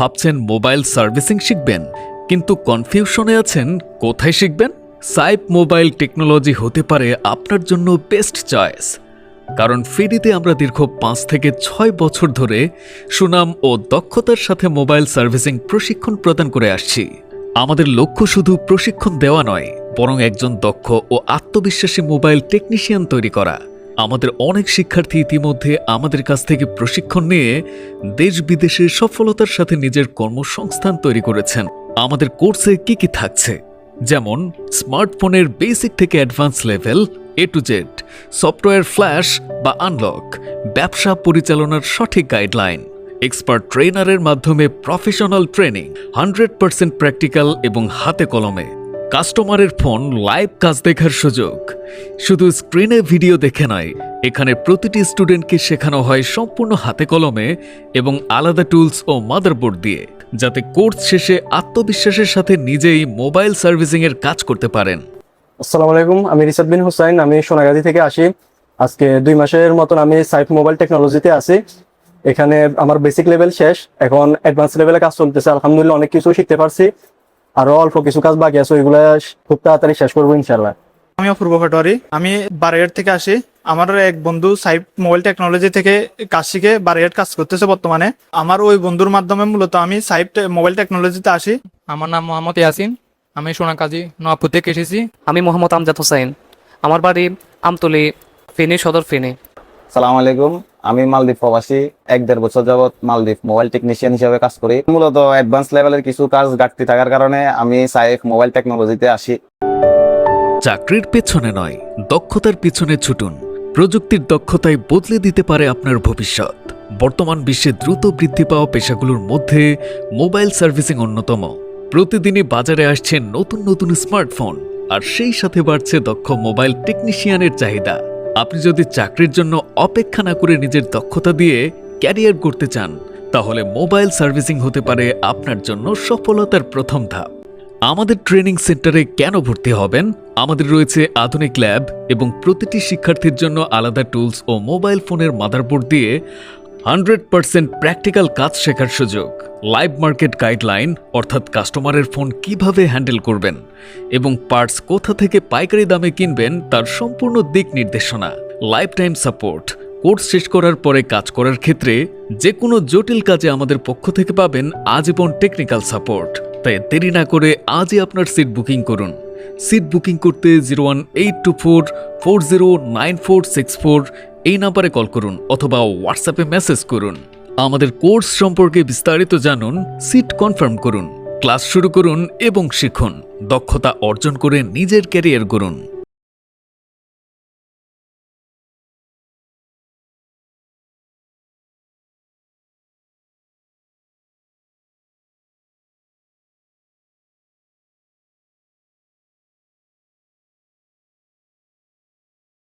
ভাবছেন mobile servicing শিখবেন, কিন্তু কনফিউশনে আছেন কোথায় শিখবেন? সাইপ মোবাইল টেকনোলজি হতে পারে আপনার জন্য বেস্ট চয়েস। কারণ ফ্রিতে আমরা দীর্ঘ 5 থেকে 6 বছর ধরে সুনাম ও দক্ষতার সাথে মোবাইল সার্ভিসিং প্রশিক্ষণ প্রদান করে আসছি। আমাদের লক্ষ্য শুধু প্রশিক্ষণ দেওয়া নয়, বরং একজন দক্ষ ও আত্মবিশ্বাসী মোবাইল টেকনিশিয়ান তৈরি করা। আমাদের অনেক শিক্ষার্থী ইতিমধ্যে আমাদের কাছ থেকে প্রশিক্ষণ নিয়ে দেশ বিদেশে সফলতার সাথে নিজের কর্মসংস্থান তৈরি করেছেন। আমাদের কোর্সে কি থাকছে, যেমন স্মার্টফোনের বেসিক থেকে advance level A to Z, software flash বা আনলক, ব্যবসা পরিচালনার সঠিক গাইডলাইন, এক্সপার্ট ট্রেনারের মাধ্যমে প্রফেশনাল ট্রেনিং, 100% প্র্যাকটিক্যাল এবং হাতে কলমে, কাস্টমারের ফোন লাইভ কাজ দেখার সুযোগ। শুধু স্ক্রিনে ভিডিও দেখে নয়, এখানে প্রতিটি স্টুডেন্টকে শেখানো হয় সম্পূর্ণ হাতে কলমে এবং আলাদা টুলস ও মাদারবোর্ড দিয়ে, যাতে কোর্স শেষে আত্মবিশ্বাসের সাথে নিজেই মোবাইল সার্ভিসিং এর কাজ করতে পারেন। আসসালামু আলাইকুম, আমি রিসাদ বিন হুসাইন, আমি সোনাগাজী থেকে আসি। আজকে 2 মাসের মতন আমি সাইপ মোবাইল টেকনোলজিতে আছি। এখানে আমার বেসিক লেভেল শেষ, এখন অ্যাডভান্স লেভেলে কাজ চলতেছে। আলহামদুলিল্লাহ অনেক কিছু শিখতে পারছি, আরো অল্প কিছু কাজ বাকি আছে, ওইগুলো খুব তাড়াতাড়ি শেষ করবো ইনশাল্লাহ। আমি অপূর্ব পাটোয়ারি, আমি বারৈয়াট থেকে আসি। আমার এক বন্ধু সাইপ মোবাইল টেকনোলজি থেকে কাজ শিখে বারৈয়াট কাজ করতেছে বর্তমানে। আমার ওই বন্ধুর মাধ্যমে মূলত আমি সাইপ মোবাইল টেকনোলজিতে আসি। আমার নাম মোহাম্মদ ইয়াসিন, আমি সোনাকাজী নওয়াবপুর থেকে এসেছি। আমি মোহাম্মদ আমজাদ হোসাইন, আমার বাড়ি আমতলী, ফেনী সদর, ফেনী। সালাম আলাইকুম, আমি মালদ্বীপ প্রবাসী। 1-1.5 বছর যাবত মালদ্বীপ মোবাইল টেকনিশিয়ান হিসেবে কাজ করি। মূলত অ্যাডভান্স লেভেলের কিছু কাজ ঘাটতি থাকার কারণে আমি সাইফ মোবাইল টেকনোলজিতে আসি। চাকরির পেছনে নয়, দক্ষতার পিছনে ছুটুন। প্রযুক্তির দক্ষতায় বদলে দিতে পারে আপনার ভবিষ্যৎ। বর্তমান বিশ্বে দ্রুত বৃদ্ধি পাওয়া পেশাগুলোর মধ্যে মোবাইল সার্ভিসিং অন্যতম। প্রতিদিনই বাজারে আসছে নতুন নতুন স্মার্টফোন, আর সেই সাথে বাড়ছে দক্ষ মোবাইল টেকনিশিয়ানের চাহিদা। আপনি যদি চাকরির জন্য অপেক্ষা না করে নিজের দক্ষতা দিয়ে ক্যারিয়ার করতে চান, তাহলে মোবাইল সার্ভিসিং হতে পারে আপনার জন্য সফলতার প্রথম ধাপ। আমাদের ট্রেনিং সেন্টারে কেন ভর্তি হবেন? আমাদের রয়েছে আধুনিক ল্যাব এবং প্রতিটি শিক্ষার্থীর জন্য আলাদা টুলস ও মোবাইল ফোনের মাদারবোর্ড দিয়ে 100% প্র্যাকটিক্যাল কাজ শেখার সুযোগ, লাইভ মার্কেট গাইডলাইন অর্থাৎ কাস্টমারের ফোন কিভাবে হ্যান্ডেল করবেন এবং পার্টস কোথা থেকে পাইকারি দামে কিনবেন তার সম্পূর্ণ দিক নির্দেশনা, লাইফ টাইম সাপোর্ট। কোর্স শেষ করার পরে কাজ করার ক্ষেত্রে যে কোনো জটিল কাজে আমাদের পক্ষ থেকে পাবেন আজীবন টেকনিক্যাল সাপোর্ট। তাই দেরি না করে আজই আপনার সিট বুকিং করুন। সিট বুকিং করতে 01824409464 এই নাম্বারে কল করুন অথবা হোয়াটসঅ্যাপে মেসেজ করুন। আমাদের কোর্স সম্পর্কে বিস্তারিত জানুন, সিট কনফার্ম করুন, ক্লাস শুরু করুন এবং শিখুন। দক্ষতা অর্জন করে নিজের ক্যারিয়ার গড়ুন।